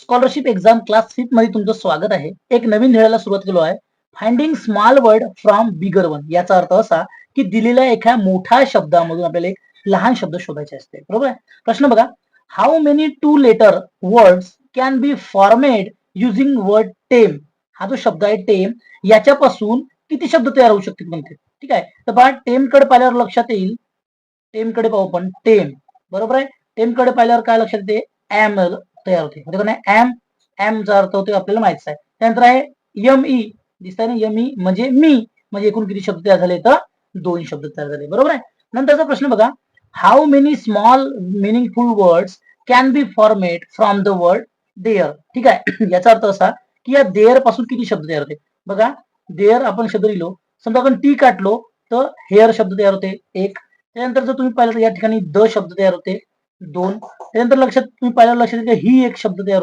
Scholarship exam class 5 मध्ये तुमचं स्वागत आहे. एक नवीन धड्याला सुरुवात केलो आहे. Finding small word from bigger one. याचा अर्थ असा की दिलेल्या एका मोठ्या शब्दामधून आपल्याला एक लहान शब्द शोधायचे असते. बरोबर आहे? प्रश्न बघा. How many two letter words can be formed using word team. हा जो शब्द आहे टेम याच्यापासून किती शब्द तयार होऊ शकतील म्हणते. ठीक आहे. तर पहा टेम कडे पाहिल्यावर लक्षात येईल. टेम कडे पाहू आपण टेम. बरोबर आहे? टेम कडे पाहिल्यावर काय लक्षात येते? एम तयार होते. म्हणजे काय एम एमचा अर्थ होतो आपल्याला माहिती आहे. त्यानंतर आहे एम ई. दिसतंय ना एम ई म्हणजे मी. म्हणजे एकूण किती शब्द तयार झाले तर 2 शब्द तयार झाले. बरोबर आहे? नंतरचा प्रश्न बघा. How many small meaningful words can be formed from the word there. ठीक आहे. याचा अर्थ असा की या देअर पासून किती शब्द तयार होते. बघा देअर आपण शब्द लिहिलो. समजा आपण टी काढलो तर हेअर शब्द तयार होते 1. त्यानंतर जर तुम्ही पाहिलं तर या ठिकाणी द शब्द तयार होते 2. त्यानंतर लक्षात तुम्ही पाहिल्यावर लक्षात येते ही एक शब्द तयार होतो.